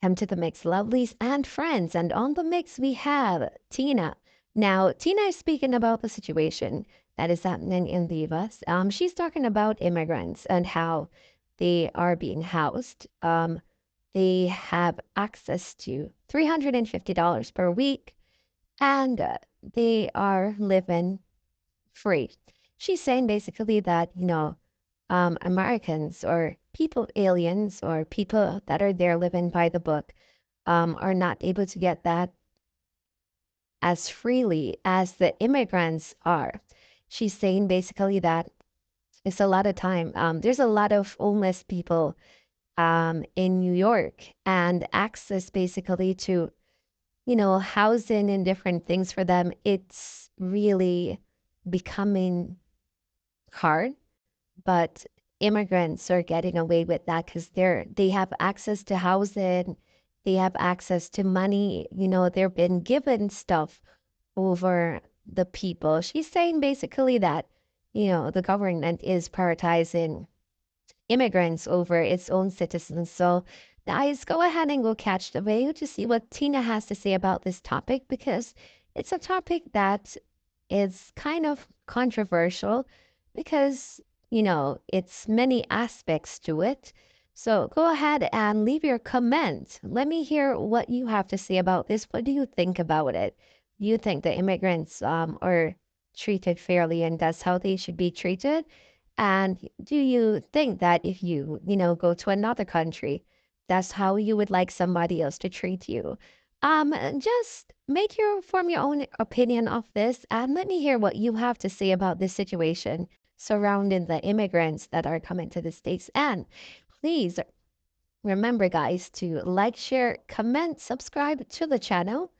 welcome to the mix, lovelies and friends. And on the mix, we have Tina. Now, Tina is speaking about the situation that is happening in the US. She's talking about immigrants and how they are being housed. They have access to $350 per week, and they are living free. She's saying basically that, Americans or people, aliens or people that are there living by the book, are not able to get that as freely as the immigrants are. She's saying basically that it's a lot of time. There's a lot of homeless people in New York, and access basically to, housing and different things for them. It's really becoming hard, but immigrants are getting away with that because they have access to housing, they have access to money, they've been given stuff over the people. She's saying basically that, the government is prioritizing immigrants over its own citizens. So guys, go ahead and go catch the video to see what Tina has to say about this topic, because it's a topic that is kind of controversial because, it's many aspects to it. So go ahead and leave your comment. Let me hear what you have to say about this. What do you think about it? Do you think the immigrants are treated fairly and that's how they should be treated? And do you think that if you, go to another country, that's how you would like somebody else to treat you? Just form your own opinion of this and let me hear what you have to say about this situation surrounding the immigrants that are coming to the States. And please remember, guys, to like, share, comment, subscribe to the channel.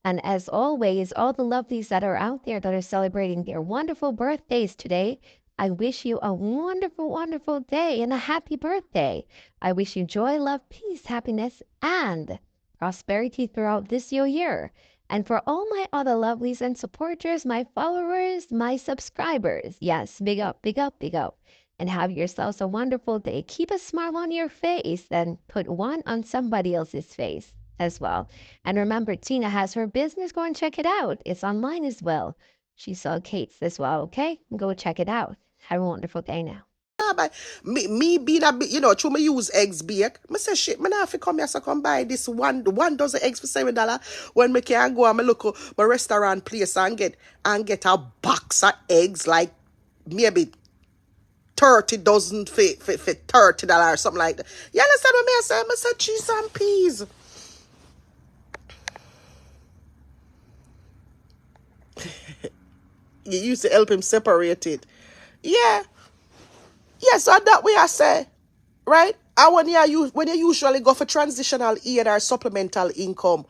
And as always, all the lovelies that are out there that are celebrating their wonderful birthdays today, I wish you a wonderful, wonderful day and a happy birthday. I wish you joy, love, peace, happiness, and prosperity throughout this new year. And for all my other lovelies and supporters, my followers, my subscribers, yes, big up, big up, big up. And have yourselves a wonderful day. Keep a smile on your face, then put one on somebody else's face as well. And remember, Tina has her business. Go and check it out. It's online as well. She saw Kate's as well, okay? Go check it out. Have a wonderful day now. But me being a bit, through me use eggs bake. Me say shit, me not have to come here so come buy this one dozen eggs for $7 when me can go and me look my restaurant place and get a box of eggs like maybe 30 dozen for $30 or something like that. You understand what me say? Me say cheese and peas. You used to help him separate it. Yeah. Yeah, so that way I say, right? And when you usually go for transitional aid or supplemental income,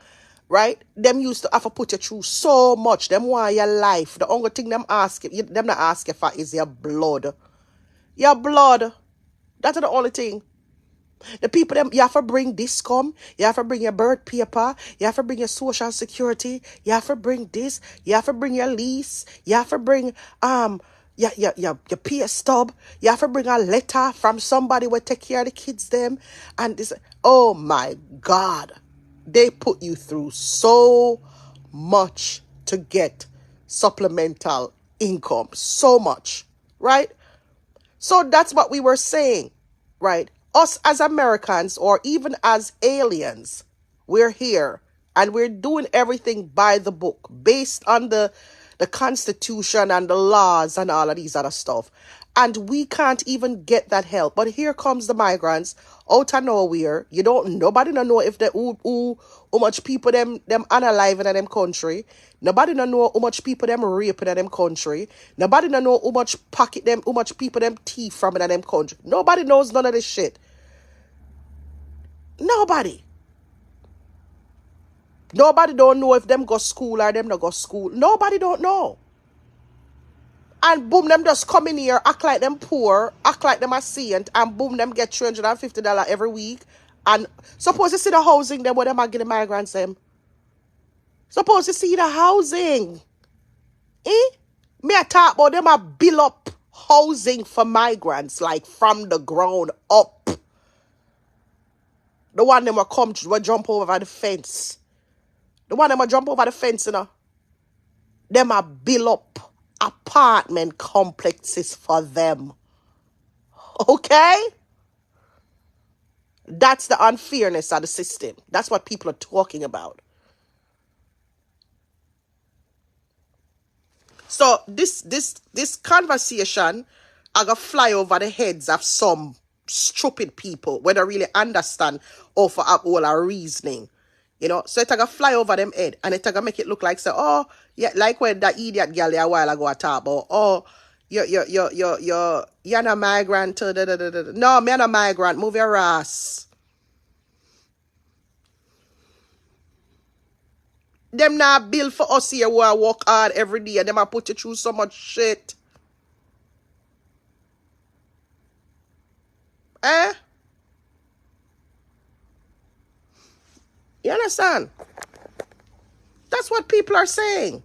right? Them used to have to put you through so much. Them want your life. The only thing them not ask you for is your blood. Your blood. That's the only thing. The people them you have to bring this come, you have to bring your birth paper, you have to bring your social security, you have to bring this, you have to bring your lease, you have to bring your pay stub, you have to bring a letter from somebody who take care of the kids them, and this. Oh my God, they put you through so much to get supplemental income, so much, right? So that's what we were saying, right? Us as Americans or even as aliens, we're here and we're doing everything by the book based on the Constitution and the laws and all of these other stuff. And we can't even get that help. But here comes the migrants out of nowhere. Nobody don't know if who much people them unalive in them country. Nobody don't know how much people them rape in them country. Nobody don't know how much people them thief from in them country. Nobody knows none of this shit. Nobody don't know if them go school or them not go school. Nobody don't know. And boom, them just come in here, act like them poor, act like them a saint, and boom, them get $350 every week. And suppose you see the housing them where them are getting migrants them. Suppose you see the housing. Me I talk about them a build up housing for migrants, like from the ground up. The one them will jump over the fence. The one them will jump over the fence, them a build up apartment complexes for them. Okay? That's the unfairness of the system. That's what people are talking about. So this conversation I gonna fly over the heads of some stupid people when they really understand or for all our reasoning. So it gonna fly over them head and it gonna make it look like, say, oh yeah, like when that idiot girl there a while ago I talk about, oh you're not a migrant. No, me not a migrant, move your ass. Them not built for us here who I work hard every day and them I put you through so much shit. Eh? You understand? That's what people are saying.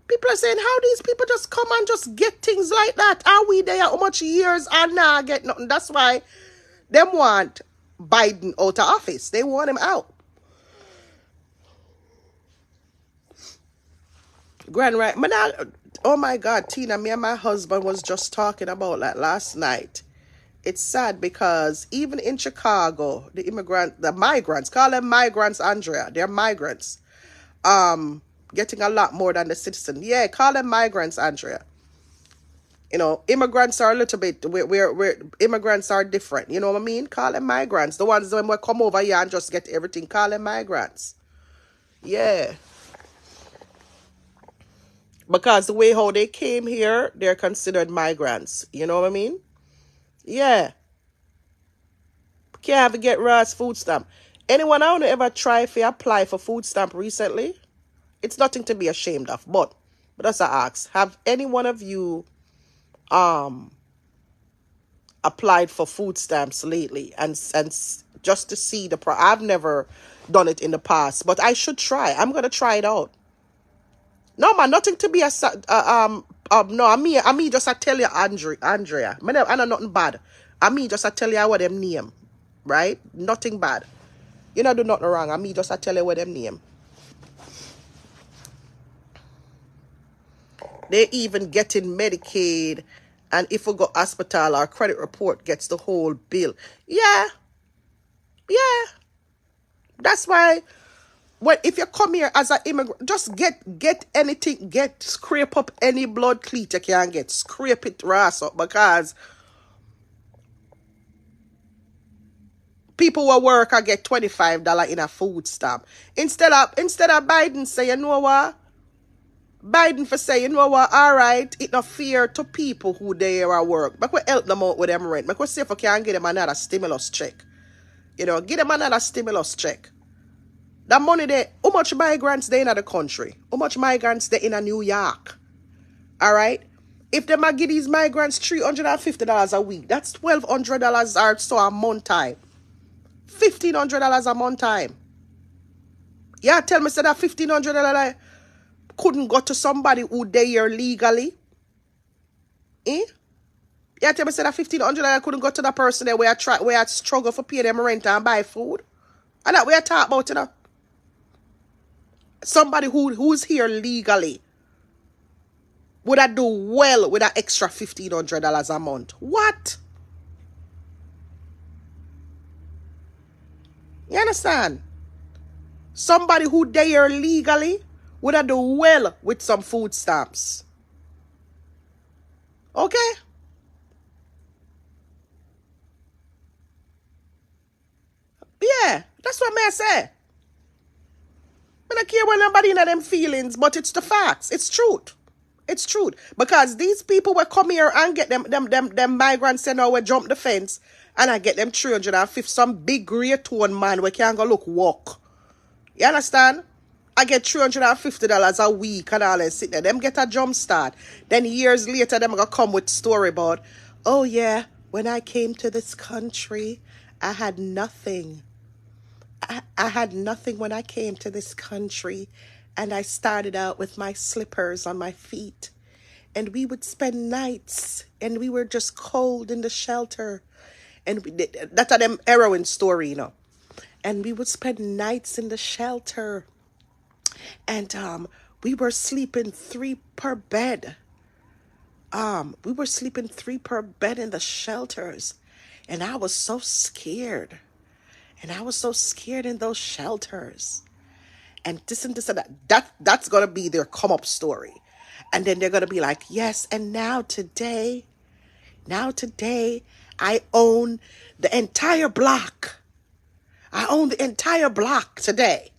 People are saying, how these people just come and just get things like that? Are we there how much years and now get nothing? That's why them want Biden out of office. They want him out. Grand right. Oh my God, Tina, me and my husband was just talking about that last night. It's sad because even in Chicago, the migrants, call them migrants, Andrea. They're migrants. Getting a lot more than the citizen. Yeah, call them migrants, Andrea. Immigrants are a little bit, we're immigrants are different. You know what I mean? Call them migrants. The ones that will come over here and just get everything, call them migrants. Yeah. Because the way how they came here, they're considered migrants. You know what I mean? Yeah. Can't have to get Ross food stamp. Anyone out there ever try to apply for food stamp recently? It's nothing to be ashamed of. But that's a ask. Have any one of you applied for food stamps lately and just to see I've never done it in the past, but I should try. I'm gonna try it out. No man, nothing to be no, I mean just I tell you, Andrea. I know nothing bad. I mean just I tell you what them name, right? Nothing bad. You not do nothing wrong. I mean just I tell you what them name. They even getting Medicaid, and if we go hospital, our credit report gets the whole bill. Yeah. That's why if you come here as an immigrant, just get anything, scrape up any blood cleat you can get, scrape it rass up, because people will work and get $25 in a food stamp. Instead of Biden say, you know what? Biden for say, you know what, all right, it's not fair to people who they are at work. But we help them out with them rent. But we see if we can get them another stimulus check. Give them another stimulus check. That money there, how much migrants they in the country? How much migrants they in New York? All right? If they might give these migrants $350 a week, that's $1,200 or so a month time. $1,500 a month time. Yeah, tell me say that $1,500 couldn't go to somebody who they here legally. Yeah, tell me say that $1,500 couldn't go to the person there where I struggle for pay them rent and buy food. And that we are talking about, Somebody who's here legally would I do well with that extra $1,500 a month? What? You understand? Somebody who they here legally would I do well with some food stamps. Okay? Yeah, that's what I say. I don't care what nobody in them feelings, but it's the facts. It's truth. It's truth. Because these people will come here and get them migrants, will jump the fence and I get them 350, some big grey tone man we can't go look walk. You understand? I get $350 a week and all that sit there. Them get a jump start. Then years later, them gonna come with story about, oh yeah, when I came to this country, I had nothing. I had nothing when I came to this country, and I started out with my slippers on my feet, and we would spend nights, and we were just cold in the shelter, and that's a them heroin story, and we would spend nights in the shelter. And we were sleeping three per bed. We were sleeping three per bed in the shelters. And I was so scared. And I was so scared in those shelters. And this and this and that. That's going to be their come up story. And then they're going to be like, yes, and now today, I own the entire block. I own the entire block today.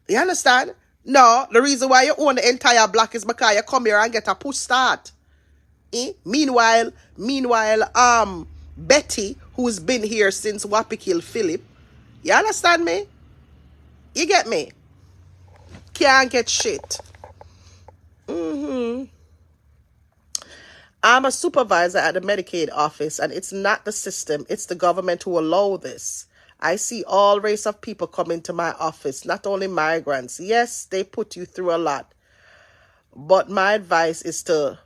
You understand? No, the reason why you own the entire block is because you come here and get a push start. Meanwhile, Betty, who's been here since Wappy killed Philip, you understand me? You get me? Can't get shit. I'm a supervisor at the Medicaid office, and it's not the system, it's the government who allow this. I see all race of people come into my office, not only migrants. Yes, they put you through a lot. But my advice is to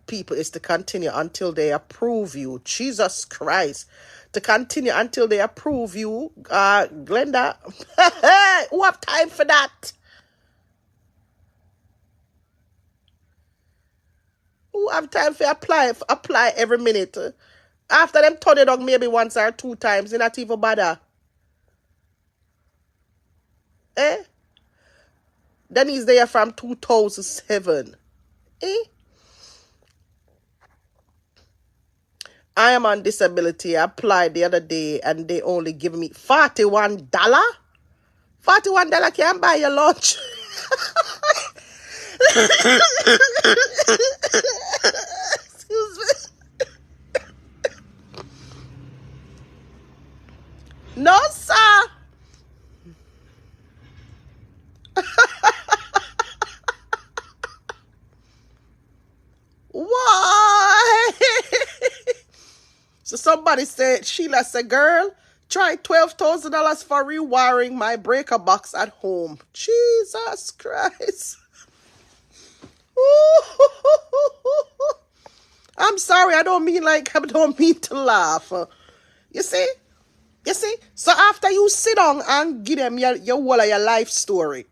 people is to continue until they approve you. Jesus Christ. To continue until they approve you. Glenda, who have time for that? Who have time for apply every minute? After them turn it on maybe once or two times, they not even bother. Eh? Then he's there from 2007. Eh? I am on disability. I applied the other day and they only give me $41. $41 can't buy your lunch. Excuse me. No, sir. Why? So somebody said, Sheila said, girl, try $12,000 for rewiring my breaker box at home. Jesus Christ. I'm sorry, I don't mean to laugh. You see? So after you sit down and give them your whole of your life story,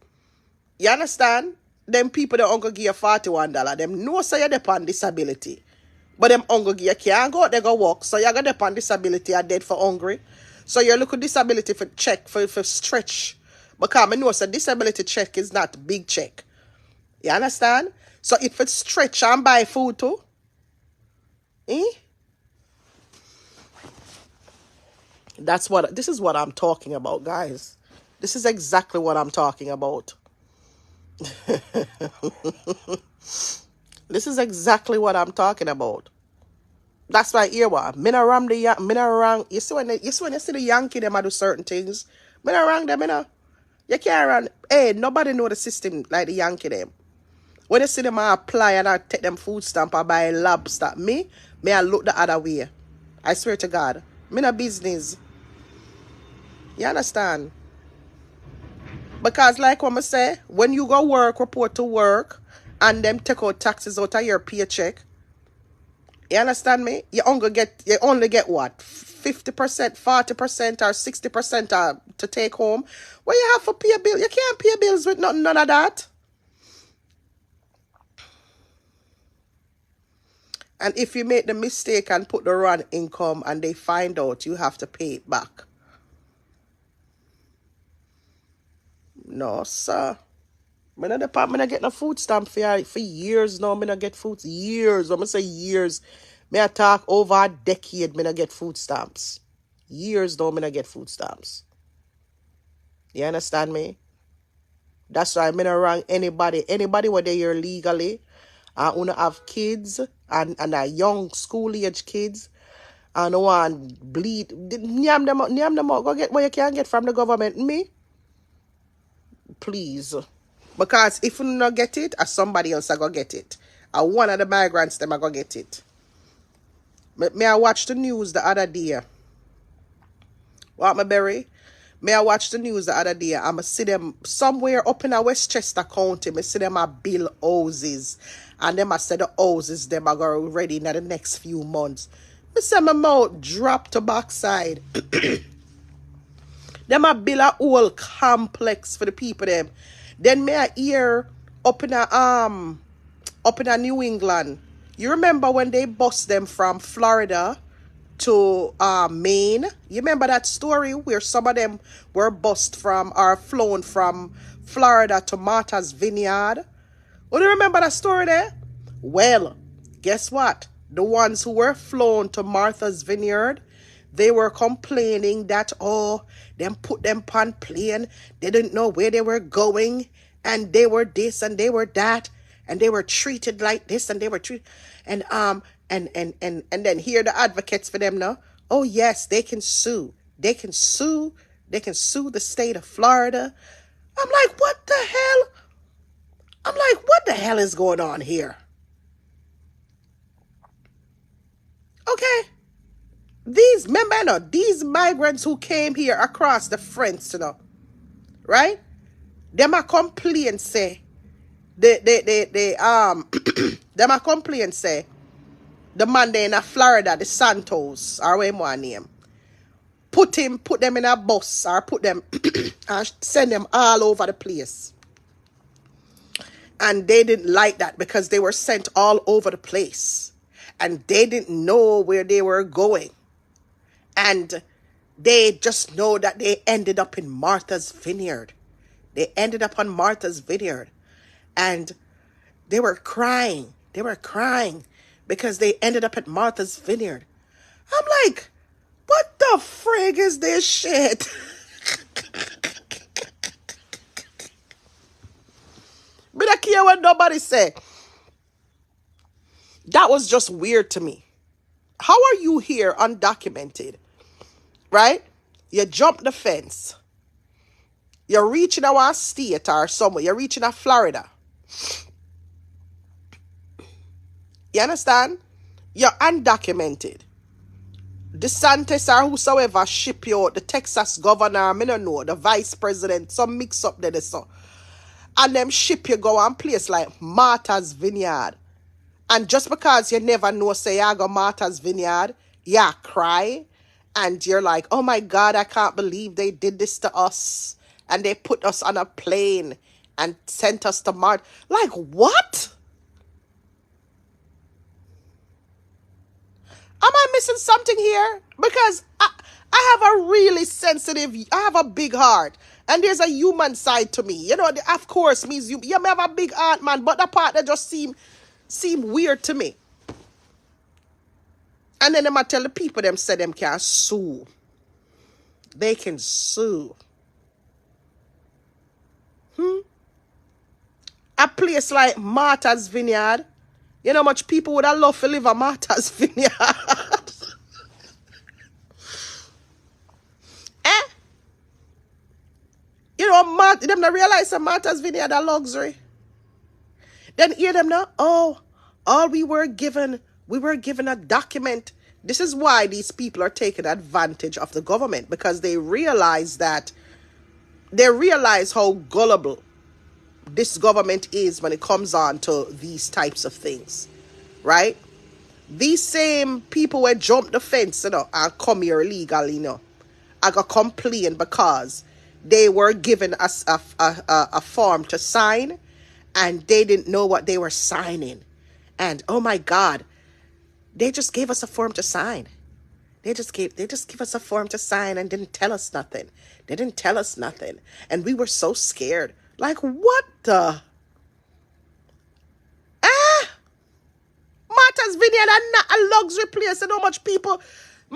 you understand? Them people that uncle give you $41, them know say you're on disability. But them uncle give you can't go out, they go walk. So you're gonna on disability are dead for hungry. So you look at disability for check for stretch. Because I know so disability check is not big check. You understand? So if it's stretch and buy food too. This is what I'm talking about, guys. This is exactly what I'm talking about. This is exactly what I'm talking about. That's why here what. You see when you see the Yankee them do certain things. Me not wrong them, You can't run. Hey, nobody know the system like the Yankee them. When you see them I apply and I take them food stamp or buy lobster, me I look the other way. I swear to God. Me no business. You understand? Because like what I say, when you go work, report to work, and them take out taxes out of your paycheck, you understand me? You only get what? 50%, 40%, or 60% to take home. Well, you have to pay a bill. You can't pay bills with none of that. And if you make the mistake and put the wrong income and they find out, you have to pay it back. No, sir. Me not get no food stamp for years now. Me not get food years. I'm gonna say years. Me I talk over a decade. Me not get food stamps. Years now. Me not get food stamps. You understand me? That's why me not wrong anybody. Anybody where they here legally, wanna have kids and are young school age kids, and want bleed. Nyam them out. Go get what you can get from the government. Me, please. Because if you not get it, somebody else are going to get it. One of the migrants, them are going to get it. May I watch the news the other day? What, my berry? May I watch the news the other day? I'm going to see them somewhere up in a Westchester County. I see them at build houses. And them I say the houses, them are going to ready in the next few months. I say my mouth drop to backside. Them a build a whole complex for the people them. Then me I hear up in a New England. You remember when they bust them from Florida to Maine? You remember that story where some of them were bust from or flown from Florida to Martha's Vineyard? Oh, do you remember that story there? Well, guess what? The ones who were flown to Martha's Vineyard, they were complaining that, oh, them put them on plane. They didn't know where they were going. And they were this and they were that. And they were treated like this and they were treated. And then here the advocates for them now. Oh, yes, they can sue. They can sue. They can sue the state of Florida. I'm like, what the hell? I'm like, what the hell is going on here? Okay. These migrants who came here across the fence, right? Them a complain say, them a complain say, the man there in Florida, the Santos, or whatever one name, put them in a bus or put them and send them all over the place. And they didn't like that because they were sent all over the place. And they didn't know where they were going. And they just know that they ended up in Martha's Vineyard. They ended up on Martha's Vineyard. And they were crying. They were crying because they ended up at Martha's Vineyard. I'm like, what the frig is this shit? But I don't care what nobody say. That was just weird to me. How are you here undocumented? Right? You jump the fence. You're reaching our state or somewhere. You're reaching a Florida. You understand? You're undocumented. DeSantis or whosoever ship you out, the Texas governor, I don't know, the vice president, some mix up there, so. And them ship you go on place like Martha's Vineyard. And just because you never know, say, I go Martha's Vineyard, yeah, cry. And you're like, oh my God, I can't believe they did this to us. And they put us on a plane and sent us to Mart. Like, what? Am I missing something here? Because I have a really sensitive, I have a big heart. And there's a human side to me. You know, of course, means you may have a big heart, man. But the part that just seem weird to me. And then them I tell the people them say them can sue. They can sue. A place like Martha's Vineyard. You know how much people would have loved to live at Martha's Vineyard. Eh? You know, them not realize that Martha's Vineyard a luxury. Then hear them now, oh, all we were given a document. This is why these people are taking advantage of the government, because they realize how gullible this government is when it comes on to these types of things, right? These same people who jump the fence, and come here illegally, I got complain because they were given a form to sign, and they didn't know what they were signing. And oh my God, they just gave us a form to sign. They just gave us a form to sign and didn't tell us nothing. They didn't tell us nothing. And we were so scared. Like, what the? Martha's Vineyard is not a luxury place. And how much people,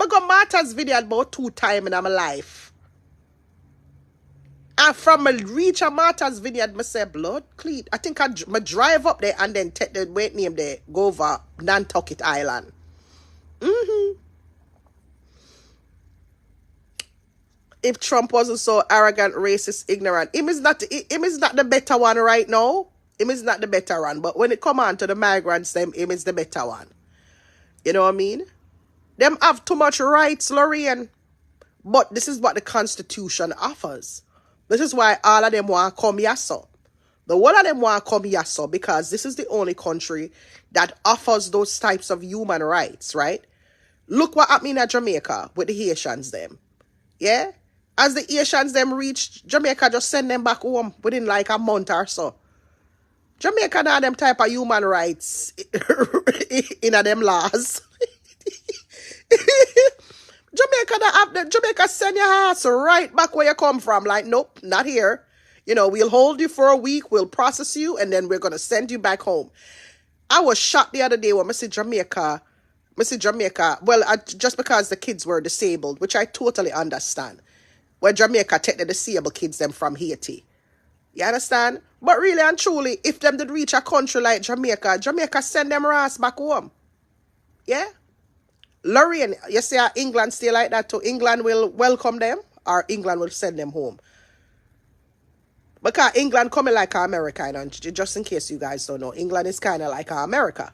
I go Martha's Vineyard about 2 times in my life. And from a reach of Martha's Vineyard, I say, blood clean. I think I drive up there and then take the wait name there, go over Nantucket Island. If Trump wasn't so arrogant, racist, ignorant, him is not the better one right now. Him is not the better one. But when it come on to the migrants, him is the better one. You know what I mean? Them have too much rights, Lorraine. But this is what the Constitution offers. This is why all of them want to come here, so. The one of them want to come here, so, because this is the only country that offers those types of human rights, right? Look what happened in Jamaica with the Haitians, them. Yeah? As the Haitians them reach Jamaica, just send them back home within like a month or so. Jamaica now them type of human rights in a them laws. Jamaica that have the Jamaica send your ass right back where you come from. Like, nope, not here. We'll hold you for a week, we'll process you, and then we're gonna send you back home. I was shocked the other day when I see Jamaica. Well, just because the kids were disabled, which I totally understand. Where Jamaica take the disabled kids them from Haiti. You understand? But really and truly, if them did reach a country like Jamaica, Jamaica send them ass back home. Yeah? Lorraine, you see how England stay like that too? England will welcome them or England will send them home. Because England coming like America, just in case you guys don't know, England is kind of like America.